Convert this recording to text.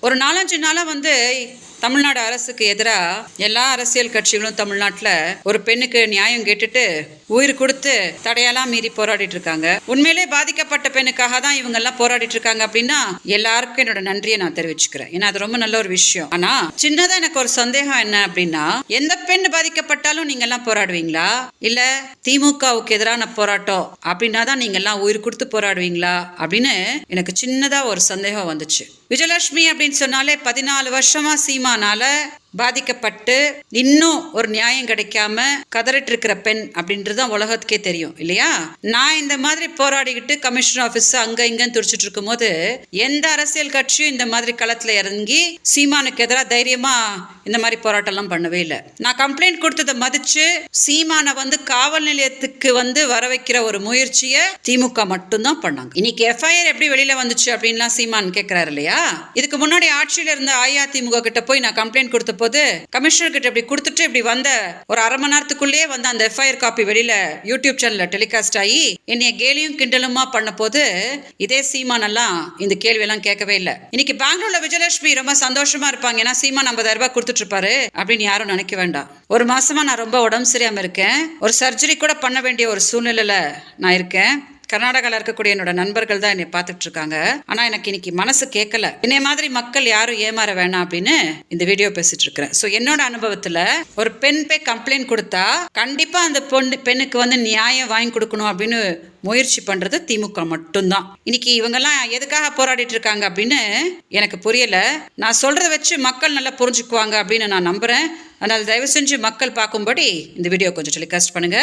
ஒரு 4-5 நாளாக தமிழ்நாடு அரசுக்கு எதிராக எல்லா அரசியல் கட்சிகளும் தமிழ்நாட்டில் ஒரு பெண்ணுக்கு நியாயம் கேட்டுட்டு உயிர் கொடுத்து தடையெல்லாம் மீறி போராடிட்டு இருக்காங்க. உண்மையிலே பாதிக்கப்பட்ட பெண்ணுக்காக தான் இவங்கெல்லாம் போராடிட்டு இருக்காங்க அப்படின்னா எல்லாருக்கும் என்னோட நன்றியை நான் தெரிவிச்சுக்கிறேன். ஏன்னா அது ரொம்ப நல்ல ஒரு விஷயம். ஆனா சின்னதா எனக்கு ஒரு சந்தேகம் என்ன அப்படின்னா, எந்த பெண் பாதிக்கப்பட்டாலும் நீங்க எல்லாம் போராடுவீங்களா, இல்ல திமுகவுக்கு எதிரான போராட்டம் அப்படின்னா தான் நீங்க எல்லாம் உயிர் கொடுத்து போராடுவீங்களா அப்படின்னு எனக்கு சின்னதா ஒரு சந்தேகம் வந்துச்சு. விஜயலட்சுமி அப்படின்னு சொன்னாலே 14 வருஷமா சீமானால பாதிக்கப்பட்டு இன்னும் ஒரு நியாயம் கிடைக்காம கதறிட்டு இருக்கிற பெண் அப்படின்றது தான் உலகத்துக்கே தெரியும் இல்லையா? நான் இந்த மாதிரி போராடிக்கிட்டு கமிஷனர் ஆஃபீஸ் அங்க இங்கன்னு துடிச்சிட்டு இருக்கும் போது எந்த அரசியல் கட்சியும் இந்த மாதிரி களத்துல இறங்கி சீமானுக்கு எதிராக தைரியமா இந்த மாதிரி போராட்டம் எல்லாம் பண்ணவே இல்லை. நான் கம்ப்ளைண்ட் கொடுத்ததை மதிச்சு சீமானை காவல் நிலையத்துக்கு வர வைக்கிற ஒரு முயற்சியை திமுக மட்டும்தான் பண்ணாங்க. இன்னைக்கு எஃப்ஐஆர் எப்படி வெளியில வந்துச்சு அப்படின்லாம் சீமான் கேட்கிறாரு இல்லையா? இதுக்கு முன்னாடி ஆட்சியில இருந்த அஇஅதிமுக கிட்ட போய் நான் கம்ப்ளைண்ட் கொடுத்த போது கமிஷனர் கிட்ட இப்படி கொடுத்துட்டு இப்படி வந்த ஒரு அரை மணி நேரத்துக்குள்ளேயே அந்த எஃப்ஐஆர் காப்பி வெளியில யூடியூப் சேனல்ல டெலிகாஸ்ட் ஆகி என்னைய கேலியும் கிண்டலுமா பண்ண போது இதே சீமான் எல்லாம் இந்த கேள்வி எல்லாம் கேட்கவே இல்லை. இன்னைக்கு பெங்களூர்ல விஜயலட்சுமி ரொம்ப சந்தோஷமா இருப்பாங்க. ஏன்னா சீமான் 50,000 ரூபாய் கொடுத்துட்டு இருப்பாரு அப்படின்னு யாரும் நினைக்க வேண்டாம். ஒரு மாசமா நான் ரொம்ப உடம்பு சரியாம இருக்கேன். ஒரு சர்ஜரி கூட பண்ண வேண்டிய ஒரு சூழ்நிலையில நான் இருக்கேன். கர்நாடகாவில் இருக்கக்கூடிய என்னோட நண்பர்கள் தான் என்னை பார்த்துட்டு இருக்காங்க. ஆனா எனக்கு இன்னைக்கு மனசு கேட்கல. என்னை மாதிரி மக்கள் யாரும் ஏமாற வேணாம் அப்படின்னு இந்த வீடியோ பேசிட்டு இருக்கிறேன். ஸோ என்னோட அனுபவத்துல ஒரு பெண் போய் கம்ப்ளைண்ட் கொடுத்தா கண்டிப்பா அந்த பெண்ணுக்கு நியாயம் வாங்கி கொடுக்கணும் அப்படின்னு முயற்சி பண்றது திமுக மட்டும்தான். இன்னைக்கு இவங்கெல்லாம் எதுக்காக போராடிட்டு இருக்காங்க அப்படின்னு எனக்கு புரியல. நான் சொல்றதை வச்சு மக்கள் நல்லா புரிஞ்சுக்குவாங்க அப்படின்னு நான் நம்புறேன். அதனால தயவு செஞ்சு மக்கள் பார்க்கும்படி இந்த வீடியோ கொஞ்சம் டெலிகாஸ்ட் பண்ணுங்க.